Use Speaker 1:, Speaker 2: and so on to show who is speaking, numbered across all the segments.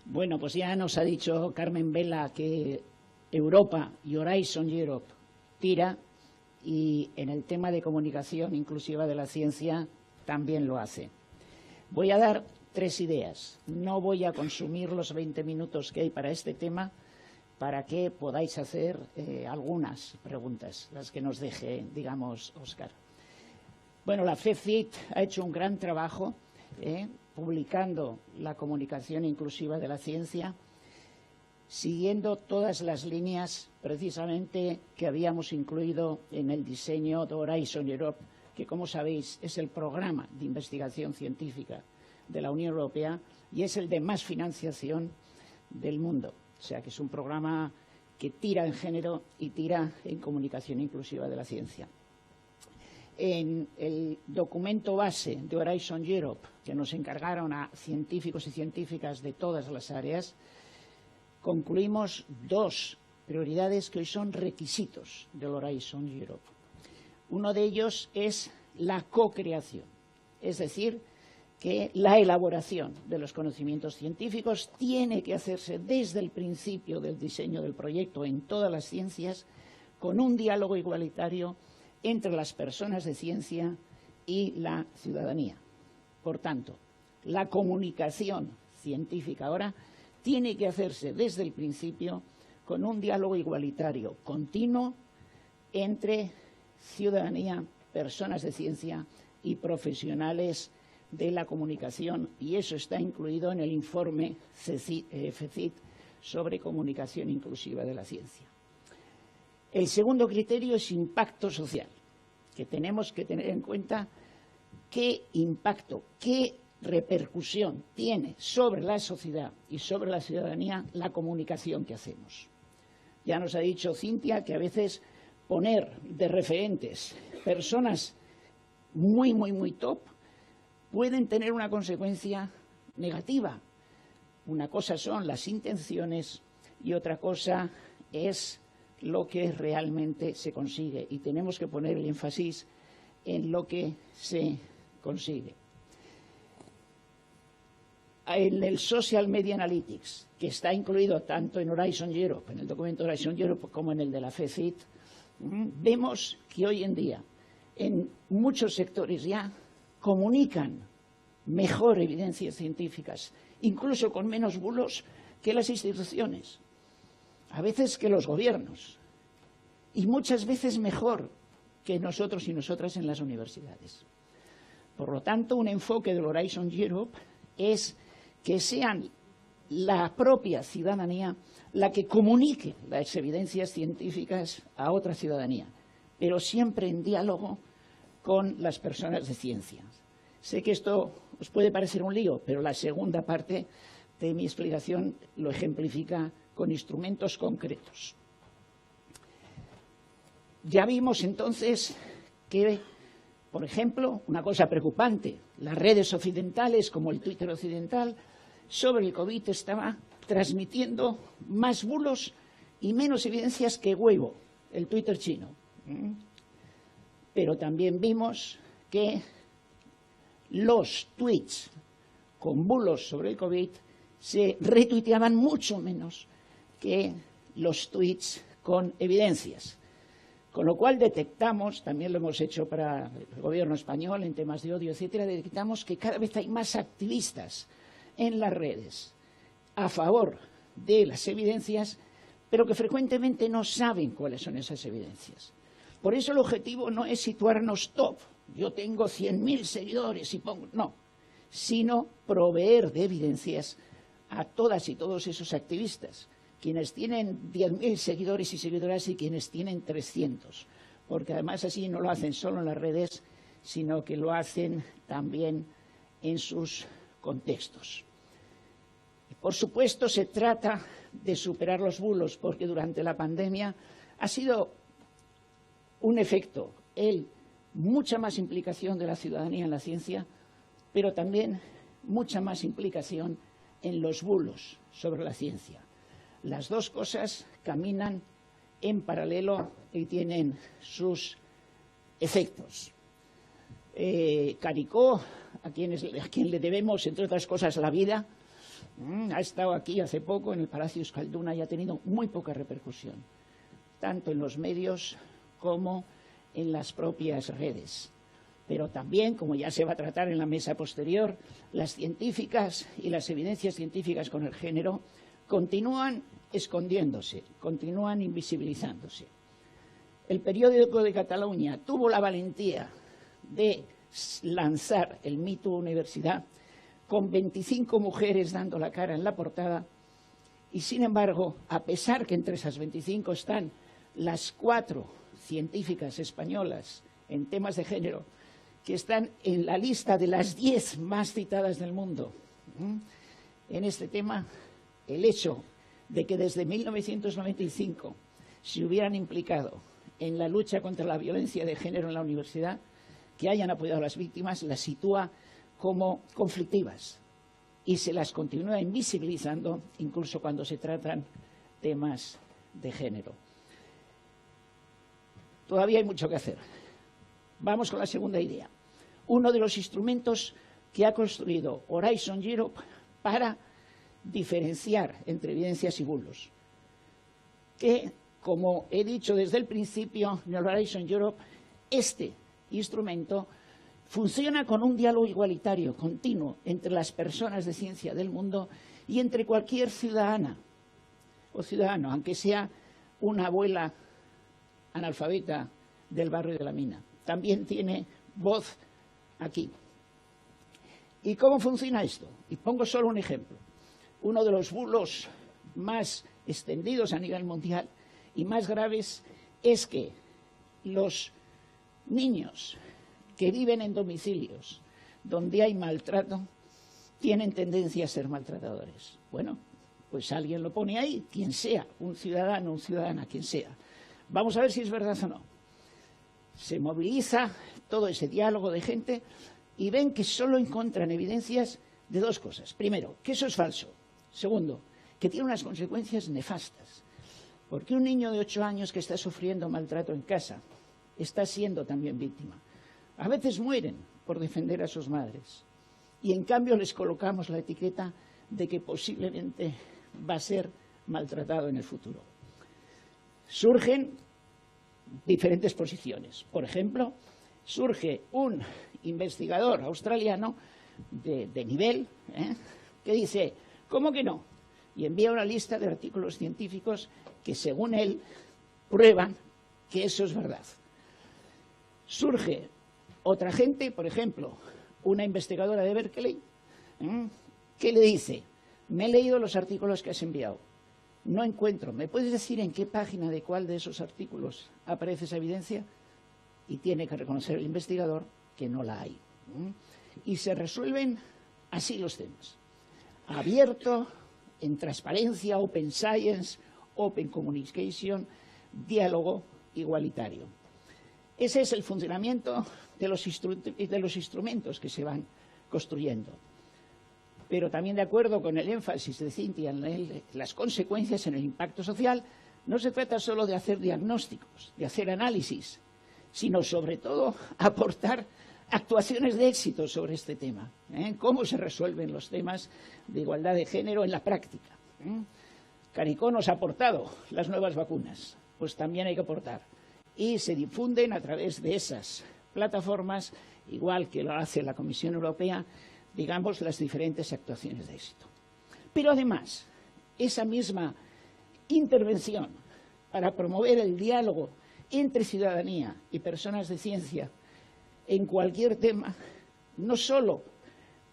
Speaker 1: Bueno, pues ya nos ha dicho Carmen Vela que Europa y Horizon Europe tira, y en el tema de comunicación inclusiva de la ciencia también lo hace. Voy a dar 3 ideas. No voy a consumir los 20 minutos que hay para este tema, para que podáis hacer algunas preguntas, las que nos deje, digamos, Óscar. Bueno, la FECIT ha hecho un gran trabajo publicando la comunicación inclusiva de la ciencia, siguiendo todas las líneas precisamente que habíamos incluido en el diseño de Horizon Europe, que, como sabéis, es el programa de investigación científica de la Unión Europea y es el de más financiación del mundo. O sea, que es un programa que tira en género y tira en comunicación inclusiva de la ciencia. En el documento base de Horizon Europe, que nos encargaron a científicos y científicas de todas las áreas, concluimos 2 prioridades que hoy son requisitos del Horizon Europe. Uno de ellos es la co-creación, es decir, que la elaboración de los conocimientos científicos tiene que hacerse desde el principio del diseño del proyecto en todas las ciencias, con un diálogo igualitario entre las personas de ciencia y la ciudadanía. Por tanto, la comunicación científica ahora tiene que hacerse desde el principio con un diálogo igualitario continuo entre ciudadanía, personas de ciencia y profesionales de la comunicación, y eso está incluido en el informe FECIT sobre comunicación inclusiva de la ciencia. El segundo criterio es impacto social, que tenemos que tener en cuenta qué impacto, qué repercusión tiene sobre la sociedad y sobre la ciudadanía la comunicación que hacemos. Ya nos ha dicho Cintia que a veces poner de referentes personas muy top pueden tener una consecuencia negativa. Una cosa son las intenciones y otra cosa es lo que realmente se consigue, y tenemos que poner el énfasis en lo que se consigue. En el Social Media Analytics, que está incluido tanto en Horizon Europe, en el documento Horizon Europe, como en el de la FECIT, vemos que hoy en día en muchos sectores ya comunican mejor evidencias científicas, incluso con menos bulos, que las instituciones, a veces que los gobiernos, y muchas veces mejor que nosotros y nosotras en las universidades. Por lo tanto, un enfoque del Horizon Europe es que sean la propia ciudadanía la que comunique las evidencias científicas a otra ciudadanía, pero siempre en diálogo con las personas de ciencia. Sé que esto os puede parecer un lío, pero la segunda parte de mi explicación lo ejemplifica con instrumentos concretos. Ya vimos entonces que, por ejemplo, una cosa preocupante, las redes occidentales como el Twitter occidental sobre el COVID estaba transmitiendo más bulos y menos evidencias que Weibo, el Twitter chino. Pero también vimos que los tweets con bulos sobre el COVID se retuiteaban mucho menos que los tweets con evidencias. Con lo cual detectamos, también lo hemos hecho para el gobierno español en temas de odio, etcétera, detectamos que cada vez hay más activistas en las redes a favor de las evidencias, pero que frecuentemente no saben cuáles son esas evidencias. Por eso el objetivo no es situarnos top, yo tengo 100.000 seguidores y pongo, no, sino proveer de evidencias a todas y todos esos activistas, quienes tienen 10.000 seguidores y seguidoras y quienes tienen 300, porque además así no lo hacen solo en las redes, sino que lo hacen también en sus contextos. Y por supuesto se trata de superar los bulos, porque durante la pandemia ha sido un efecto, mucha más implicación de la ciudadanía en la ciencia, pero también mucha más implicación en los bulos sobre la ciencia. Las dos cosas caminan en paralelo y tienen sus efectos. Caricó, a quien le debemos, entre otras cosas, la vida, Ha estado aquí hace poco en el Palacio Euskalduna y ha tenido muy poca repercusión, tanto en los medios como en las propias redes. Pero también, como ya se va a tratar en la mesa posterior, las científicas y las evidencias científicas con el género continúan escondiéndose, continúan invisibilizándose. El periódico de Cataluña tuvo la valentía de lanzar el Me Too Universidad con 25 mujeres dando la cara en la portada y, sin embargo, a pesar que entre esas 25 están las 4 científicas españolas en temas de género que están en la lista de las 10 más citadas del mundo en este tema, el hecho de que desde 1995 se hubieran implicado en la lucha contra la violencia de género en la universidad, que hayan apoyado a las víctimas, las sitúa como conflictivas y se las continúa invisibilizando incluso cuando se tratan temas de género. Todavía hay mucho que hacer. Vamos con la segunda idea. Uno de los instrumentos que ha construido Horizon Europe para diferenciar entre evidencias y bulos, que, como he dicho desde el principio en Horizon Europe, este instrumento funciona con un diálogo igualitario, continuo, entre las personas de ciencia del mundo y entre cualquier ciudadana o ciudadano, aunque sea una abuela analfabeta del barrio de la Mina. También tiene voz aquí. ¿Y cómo funciona esto? Y pongo solo un ejemplo. Uno de los bulos más extendidos a nivel mundial y más graves es que los niños que viven en domicilios donde hay maltrato tienen tendencia a ser maltratadores. Bueno, pues alguien lo pone ahí, quien sea, un ciudadano, una ciudadana, quien sea. Vamos a ver si es verdad o no. Se moviliza todo ese diálogo de gente y ven que solo encuentran evidencias de 2 cosas. Primero, que eso es falso. Segundo, que tiene unas consecuencias nefastas. Porque un niño de 8 años que está sufriendo maltrato en casa está siendo también víctima. A veces mueren por defender a sus madres. Y en cambio les colocamos la etiqueta de que posiblemente va a ser maltratado en el futuro. Surgen diferentes posiciones. Por ejemplo, surge un investigador australiano de nivel que dice, ¿cómo que no? Y envía una lista de artículos científicos que, según él, prueban que eso es verdad. Surge otra gente, por ejemplo, una investigadora de Berkeley, que le dice, me he leído los artículos que has enviado, no encuentro, ¿me puedes decir en qué página de cuál de esos artículos aparece esa evidencia? Y tiene que reconocer el investigador que no la hay. Y se resuelven así los temas. Abierto, en transparencia, open science, open communication, diálogo igualitario. Ese es el funcionamiento de los instrumentos que se van construyendo. Pero también, de acuerdo con el énfasis de Cintia en las consecuencias en el impacto social, no se trata solo de hacer diagnósticos, de hacer análisis, sino sobre todo aportar actuaciones de éxito sobre este tema. Cómo se resuelven los temas de igualdad de género en la práctica. Caricó nos ha aportado las nuevas vacunas, pues también hay que aportar. Y se difunden a través de esas plataformas, igual que lo hace la Comisión Europea, digamos, las diferentes actuaciones de éxito. Pero además, esa misma intervención para promover el diálogo entre ciudadanía y personas de ciencia en cualquier tema, no solo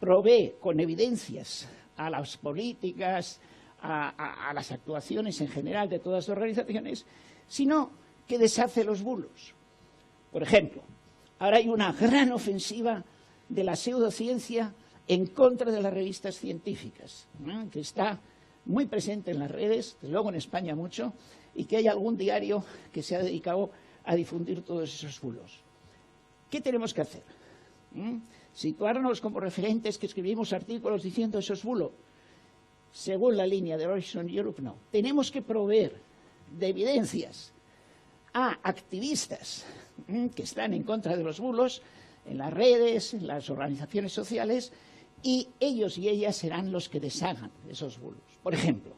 Speaker 1: provee con evidencias a las políticas, a las actuaciones en general de todas las organizaciones, sino que deshace los bulos. Por ejemplo, ahora hay una gran ofensiva de la pseudociencia en contra de las revistas científicas, que está muy presente en las redes, desde luego en España mucho, y que hay algún diario que se ha dedicado a difundir todos esos bulos. ¿Qué tenemos que hacer? Situarnos como referentes que escribimos artículos diciendo eso es bulo. Según la línea de Horizon Europe, no. Tenemos que proveer de evidencias a activistas que están en contra de los bulos, en las redes, en las organizaciones sociales, y ellos y ellas serán los que deshagan esos bulos. Por ejemplo,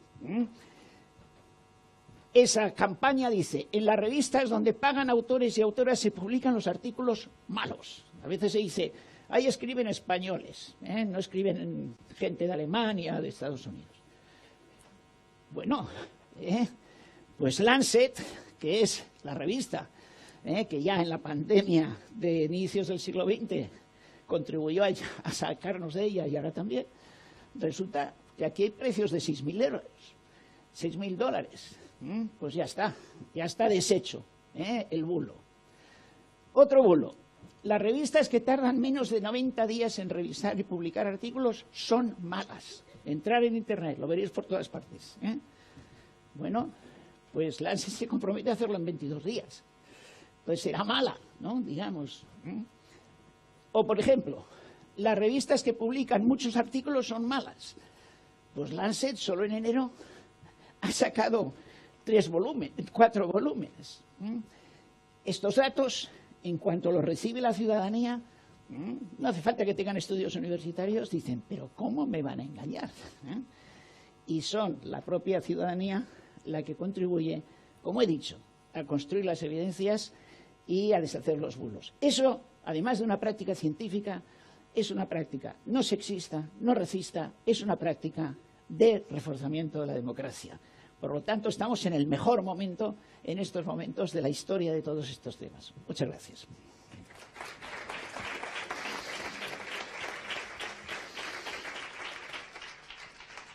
Speaker 1: esa campaña dice, en las revistas donde pagan autores y autoras se publican los artículos malos. A veces se dice, ahí escriben españoles, no escriben gente de Alemania, de Estados Unidos. Bueno, pues Lancet, que es la revista que ya en la pandemia de inicios del siglo XX contribuyó a sacarnos de ella y ahora también, resulta que aquí hay precios de 6.000 euros, $6.000. Pues ya está deshecho el bulo. Otro bulo. Las revistas que tardan menos de 90 días en revisar y publicar artículos son malas. Entrar en Internet, lo veréis por todas partes. Bueno, pues Lancet se compromete a hacerlo en 22 días. Pues será mala, ¿no? Digamos. O, por ejemplo, las revistas que publican muchos artículos son malas. Pues Lancet solo en enero ha sacado 4 volúmenes. Estos datos, en cuanto los recibe la ciudadanía, no hace falta que tengan estudios universitarios, dicen, pero ¿cómo me van a engañar? Y son la propia ciudadanía la que contribuye, como he dicho, a construir las evidencias y a deshacer los bulos. Eso, además de una práctica científica, es una práctica no sexista, no racista, es una práctica de reforzamiento de la democracia. Por lo tanto, estamos en el mejor momento, en estos momentos de la historia de todos estos temas. Muchas gracias.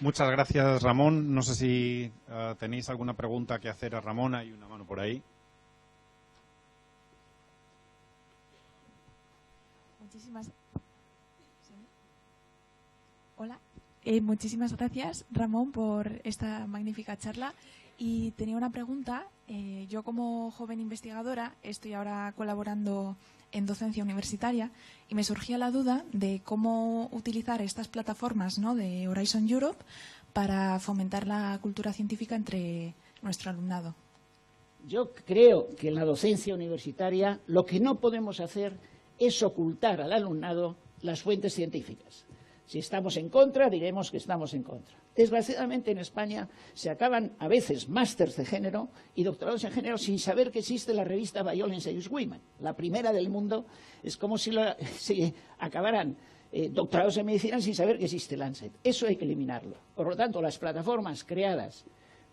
Speaker 2: Muchas gracias, Ramón. No sé si tenéis alguna pregunta que hacer a Ramón. Hay una mano por ahí.
Speaker 3: Hola. Muchísimas gracias, Ramón, por esta magnífica charla. Y tenía una pregunta. Yo, como joven investigadora, estoy ahora colaborando en docencia universitaria y me surgía la duda de cómo utilizar estas plataformas, ¿no?, de Horizon Europe para fomentar la cultura científica entre nuestro alumnado.
Speaker 1: Yo creo que en la docencia universitaria lo que no podemos hacer es ocultar al alumnado las fuentes científicas. Si estamos en contra, diremos que estamos en contra. Desgraciadamente, en España se acaban a veces másters de género y doctorados en género sin saber que existe la revista Biology and Women, la primera del mundo. Es como si acabaran doctorados en medicina sin saber que existe Lancet. Eso hay que eliminarlo. Por lo tanto, las plataformas creadas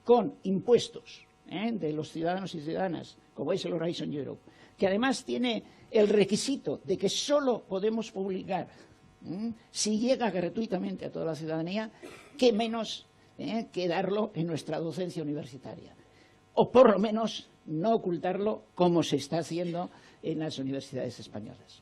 Speaker 1: con impuestos de los ciudadanos y ciudadanas, como es el Horizon Europe, que además tiene el requisito de que solo podemos publicar si llega gratuitamente a toda la ciudadanía, qué menos que darlo en nuestra docencia universitaria. O por lo menos no ocultarlo como se está haciendo en las universidades españolas.